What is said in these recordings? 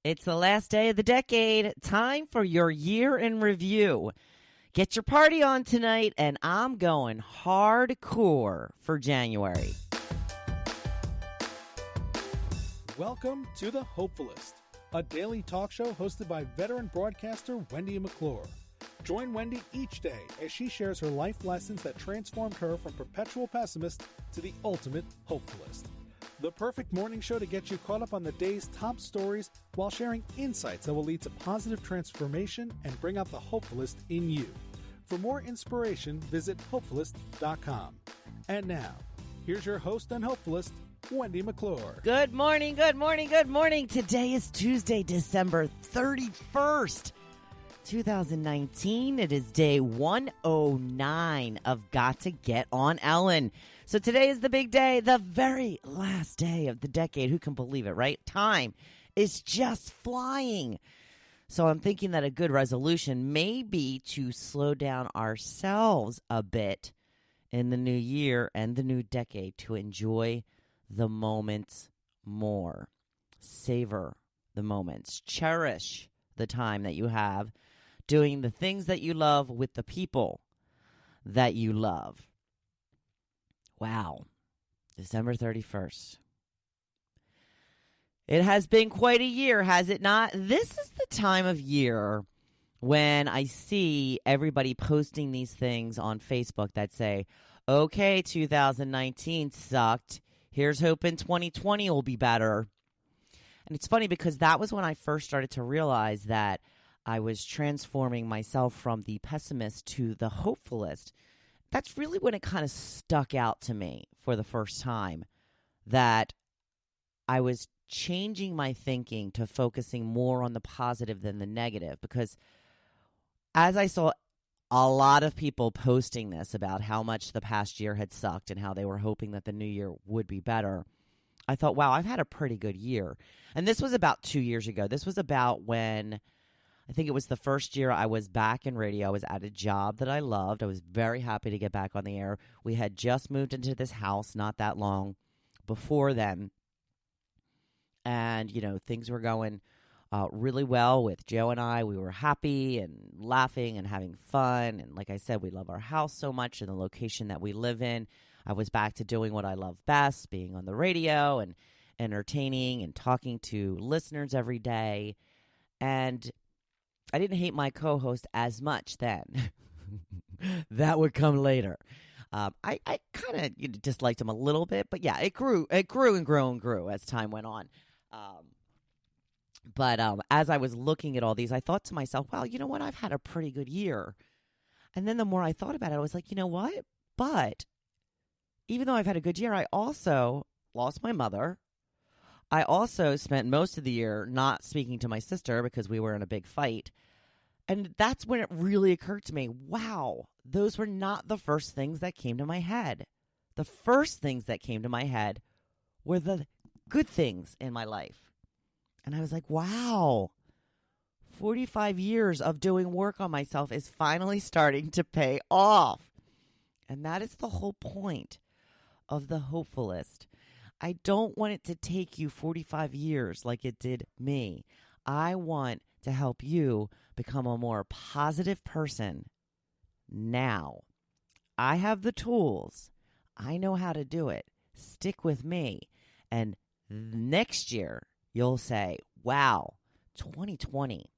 It's the last day of the decade. Time for your year in review. Get your party on tonight, and I'm going hardcore for January. Welcome to the Hopefulist, a daily talk show hosted by veteran broadcaster Wendy McClure. Join Wendy each day as she shares her life lessons that transformed her from perpetual pessimist to the ultimate hopefulist. The perfect morning show to get you caught up on the day's top stories while sharing insights that will lead to positive transformation and bring out the hopefulist in you. For more inspiration, visit Hopefulist.com. And now, here's your host and hopefulist, Wendy McClure. Good morning, good morning, good morning. Today is Tuesday, December 31st, 2019. It is day 109 of Got to Get on Ellen. So today is the big day, the very last day of the decade. Who can believe it, right? Time is just flying. So I'm thinking that a good resolution may be to slow down ourselves a bit in the new year and the new decade to enjoy the moments more. Savor the moments. Cherish the time that you have doing the things that you love with the people that you love. Wow. December 31st. It has been quite a year, has it not? This is the time of year when I see everybody posting these things on Facebook that say, okay, 2019 sucked. Here's hoping 2020 will be better. And it's funny because that was when I first started to realize that I was transforming myself from the pessimist to the hopefulist. That's really when it kind of stuck out to me for the first time, that I was changing my thinking to focusing more on the positive than the negative. Because as I saw a lot of people posting this about how much the past year had sucked and how they were hoping that the new year would be better, I thought, wow, I've had a pretty good year. And this was about 2 years ago. This was about when I think it was the first year I was back in radio. I was at a job that I loved. I was very happy to get back on the air. We had just moved into this house not that long before then. And, you know, things were going really well with Joe and I. We were happy and laughing and having fun. And like I said, we love our house so much and the location that we live in. I was back to doing what I love best, being on the radio and entertaining and talking to listeners every day. And I didn't hate my co-host as much then. That would come later. I kind of disliked him a little bit, but yeah, it grew and grew as time went on. But as I was looking at all these, I thought to myself, well, you know what? I've had a pretty good year. And then the more I thought about it, I was like, you know what? But even though I've had a good year, I also lost my mother. I also spent most of the year not speaking to my sister because we were in a big fight. And that's when it really occurred to me, wow, those were not the first things that came to my head. The first things that came to my head were the good things in my life. And I was like, wow, 45 years of doing work on myself is finally starting to pay off. And that is the whole point of the Hopefulist. I don't want it to take you 45 years like it did me. I want to help you become a more positive person now. I have the tools. I know how to do it. Stick with me. And next year, you'll say, wow, 2020,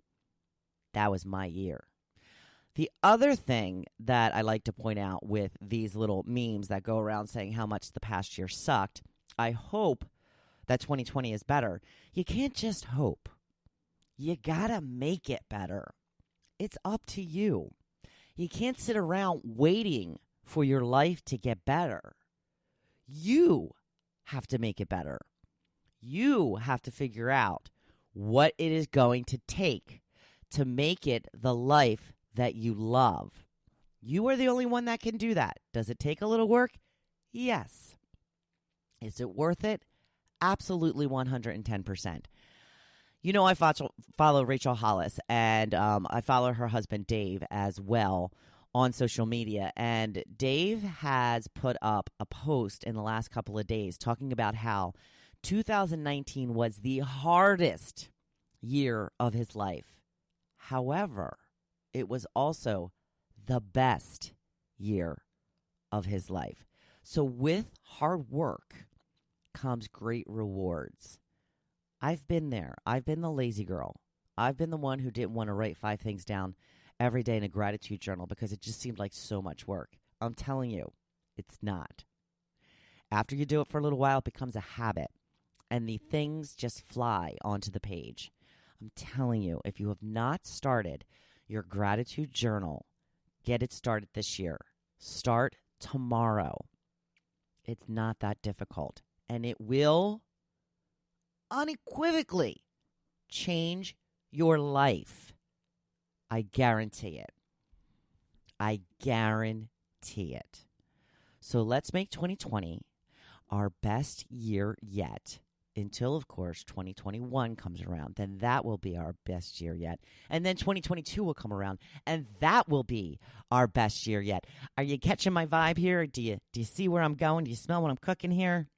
that was my year. The other thing that I like to point out with these little memes that go around saying how much the past year sucked, I hope that 2020 is better. You can't just hope. You gotta make it better. It's up to you. You can't sit around waiting for your life to get better. You have to make it better. You have to figure out what it is going to take to make it the life that you love. You are the only one that can do that. Does it take a little work? Yes. Is it worth it? Absolutely 110%. You know, I follow Rachel Hollis, and I follow her husband, Dave, as well on social media. And Dave has put up a post in the last couple of days talking about how 2019 was the hardest year of his life. However, it was also the best year of his life. So with hard work comes great rewards. I've been there. I've been the lazy girl. I've been the one who didn't want to write 5 things down every day in a gratitude journal because it just seemed like so much work. I'm telling you, it's not. After you do it for a little while, it becomes a habit, and the things just fly onto the page. I'm telling you, if you have not started your gratitude journal, get it started this year. Start tomorrow. It's not that difficult, and it will unequivocally change your life. I guarantee it. I guarantee it. So let's make 2020 our best year yet until, of course, 2021 comes around. Then that will be our best year yet. And then 2022 will come around, and that will be our best year yet. Are you catching my vibe here? Do you see where I'm going? Do you smell what I'm cooking here?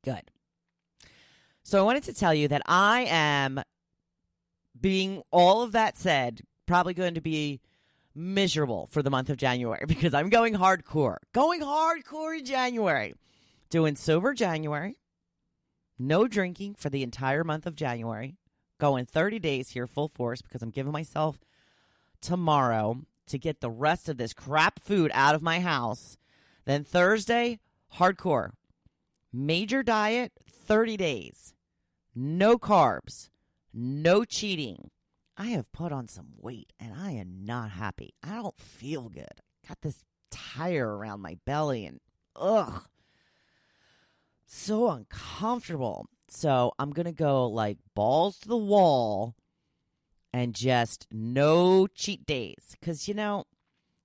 Good. So I wanted to tell you that I am, being all of that said, probably going to be miserable for the month of January because I'm going hardcore. Going hardcore in January. Doing sober January. No drinking for the entire month of January. Going 30 days here full force because I'm giving myself tomorrow to get the rest of this crap food out of my house. Then Thursday, hardcore. Major diet, 30 days. No carbs. No cheating. I have put on some weight, and I am not happy. I don't feel good. Got this tire around my belly, and ugh. So uncomfortable. So I'm going to go like balls to the wall and just no cheat days. Because,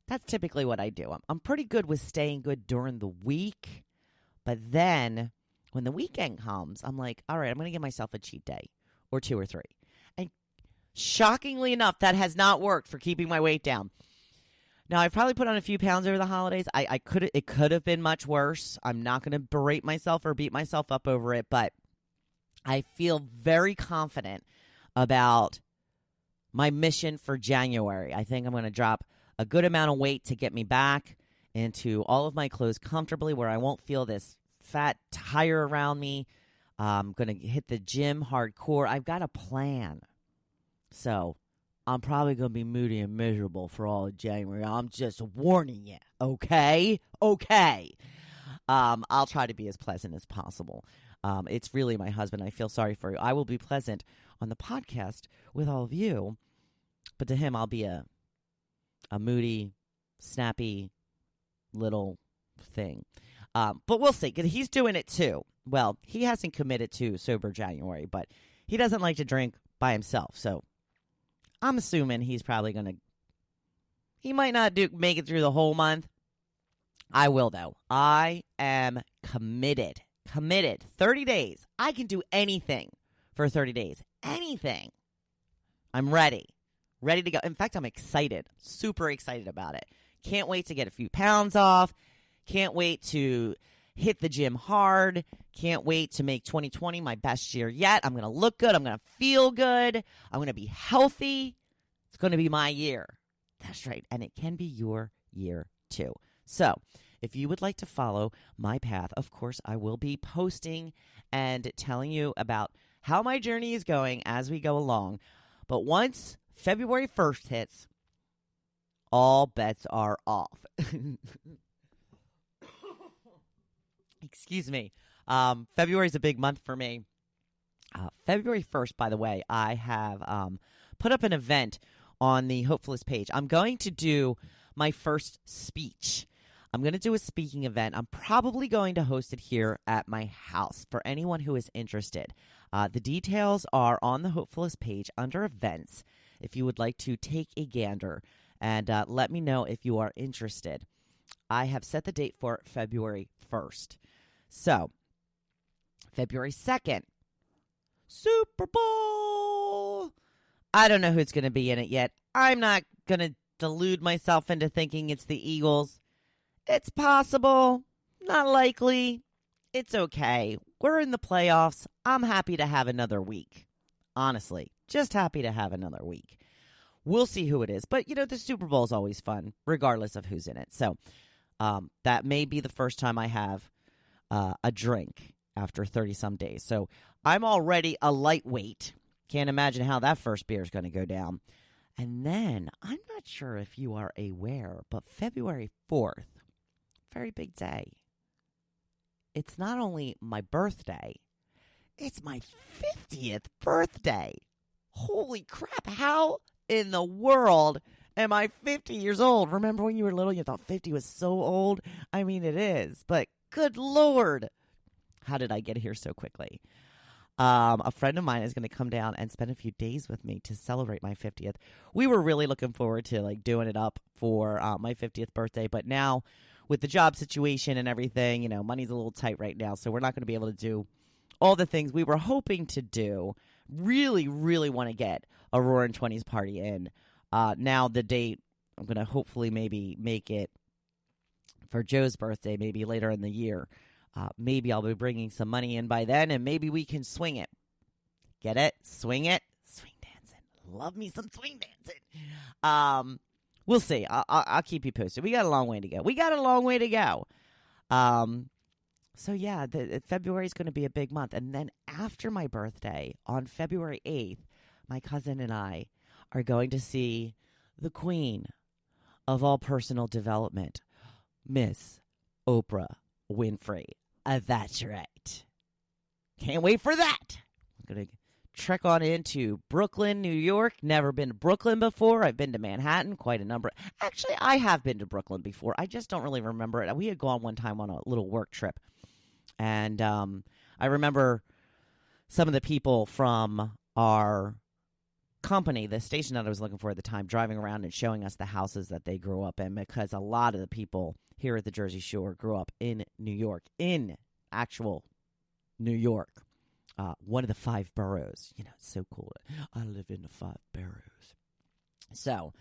that's typically what I do. I'm pretty good with staying good during the week. But then when the weekend comes, I'm like, all right, I'm going to give myself a cheat day or 2 or 3. And shockingly enough, that has not worked for keeping my weight down. Now, I've probably put on a few pounds over the holidays. It could have been much worse. I'm not going to berate myself or beat myself up over it, but I feel very confident about my mission for January. I think I'm going to drop a good amount of weight to get me back into all of my clothes comfortably where I won't feel this fat tire around me. I'm going to hit the gym hardcore. I've got a plan. So I'm probably going to be moody and miserable for all of January. I'm just warning you, okay? Okay. I'll try to be as pleasant as possible. It's really my husband. I feel sorry for you. I will be pleasant on the podcast with all of you, but to him, I'll be a moody, snappy little thing. But we'll see, because he's doing it too. Well, he hasn't committed to sober January, but he doesn't like to drink by himself, so I'm assuming he's probably going to, he might not make it through the whole month. I will, though. I am committed. 30 days. I can do anything for 30 days. Anything. I'm ready. Ready to go. In fact, I'm excited. Super excited about it. Can't wait to get a few pounds off. Can't wait to hit the gym hard. Can't wait to make 2020 my best year yet. I'm going to look good. I'm going to feel good. I'm going to be healthy. It's going to be my year. That's right. And it can be your year too. So if you would like to follow my path, of course, I will be posting and telling you about how my journey is going as we go along. But once February 1st hits, all bets are off. Excuse me. February is a big month for me. February 1st, by the way, I have put up an event on the Hopefulist page. I'm going to do my first speech. I'm going to do a speaking event. I'm probably going to host it here at my house for anyone who is interested. The details are on the Hopefulist page under events if you would like to take a gander, and let me know if you are interested. I have set the date for February 1st. So, February 2nd, Super Bowl. I don't know who's going to be in it yet. I'm not going to delude myself into thinking it's the Eagles. It's possible. Not likely. It's okay. We're in the playoffs. I'm happy to have another week. honestly. Just happy to have another week. We'll see who it is. But, the Super Bowl is always fun, regardless of who's in it. So that may be the first time I have a drink after 30-some days. So I'm already a lightweight. Can't imagine how that first beer is going to go down. And then, I'm not sure if you are aware, but February 4th, very big day. It's not only my birthday, it's my 50th birthday. Holy crap, how in the world am I 50 years old? Remember when you were little, you thought 50 was so old? I mean, it is, but good Lord. How did I get here so quickly? A friend of mine is going to come down and spend a few days with me to celebrate my 50th. We were really looking forward to doing it up for my 50th birthday, but now with the job situation and everything, money's a little tight right now, so we're not going to be able to do all the things we were hoping to do. Really, really want to get a Roaring 20s party in. Now the date, I'm going to hopefully maybe make it for Joe's birthday, maybe later in the year. Maybe I'll be bringing some money in by then, and maybe we can swing it. Get it? Swing it? Swing dancing. Love me some swing dancing. We'll see. I'll keep you posted. We got a long way to go. So, yeah, February is going to be a big month. And then after my birthday, on February 8th, my cousin and I are going to see the queen of all personal development, Miss Oprah Winfrey. That's right. Can't wait for that. I'm going to trek on into Brooklyn, New York. Never been to Brooklyn before. I've been to Manhattan quite a number. Actually, I have been to Brooklyn before. I just don't really remember it. We had gone one time on a little work trip. And I remember some of the people from our company, the station that I was looking for at the time, driving around and showing us the houses that they grew up in, because a lot of the people here at the Jersey Shore grew up in New York, in actual New York. One of the 5 boroughs. It's so cool. I live in the 5 boroughs. So,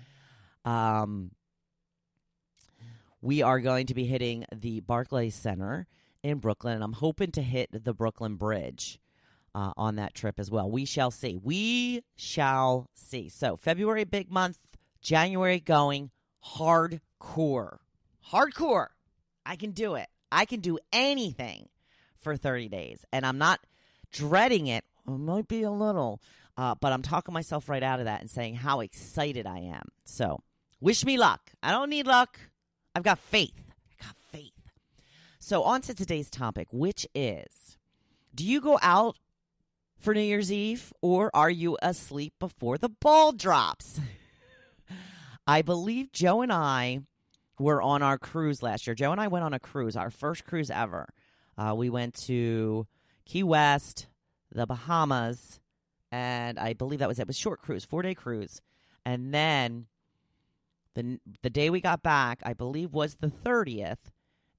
we are going to be hitting the Barclays Center in Brooklyn, and I'm hoping to hit the Brooklyn Bridge on that trip as well. We shall see. So, February, big month. January, going hardcore. I can do it. I can do anything for 30 days, and I'm not dreading it. I might be a little, but I'm talking myself right out of that and saying how excited I am. So, wish me luck. I don't need luck. I've got faith. So, on to today's topic, which is, do you go out for New Year's Eve, or are you asleep before the ball drops? I believe Joe and I were on our cruise last year. Joe and I went on a cruise, our first cruise ever. We went to Key West, the Bahamas, and I believe that was it. It was a short cruise, 4-day cruise. And then the day we got back, I believe, was the 30th,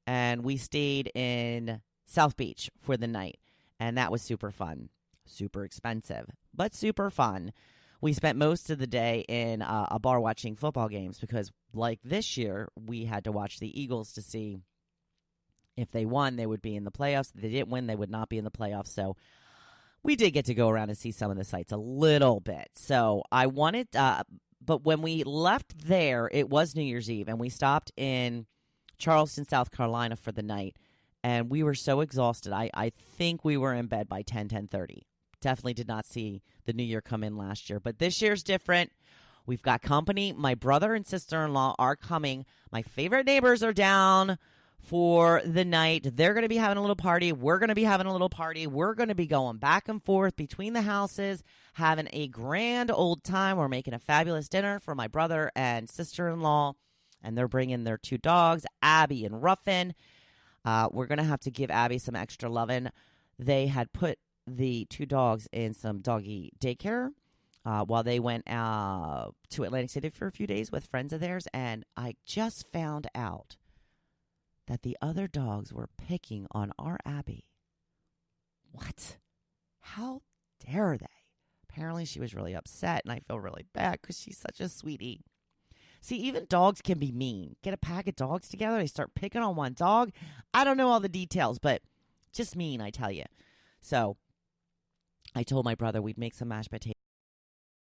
and we stayed in South Beach for the night. And that was super fun. Super expensive, but super fun. We spent most of the day in a bar watching football games because, like this year, we had to watch the Eagles to see if they won, they would be in the playoffs. If they didn't win, they would not be in the playoffs. So we did get to go around and see some of the sites a little bit. So I wanted, but when we left there, it was New Year's Eve, and we stopped in Charleston, South Carolina for the night, and we were so exhausted. I think we were in bed by 10:30. Definitely did not see the new year come in last year. But this year's different. We've got company. My brother and sister-in-law are coming. My favorite neighbors are down for the night. They're going to be having a little party. We're going to be having a little party. We're going to be going back and forth between the houses, having a grand old time. We're making a fabulous dinner for my brother and sister-in-law, and they're bringing their 2 dogs, Abby and Ruffin. We're going to have to give Abby some extra loving. They had put the 2 dogs in some doggy daycare while they went to Atlantic City for a few days with friends of theirs, and I just found out that the other dogs were picking on our Abby. What? How dare they? Apparently she was really upset, and I feel really bad because she's such a sweetie. See, even dogs can be mean. Get a pack of dogs together, they start picking on one dog. I don't know all the details, but just mean, I tell you. So I told my brother we'd make some mashed potatoes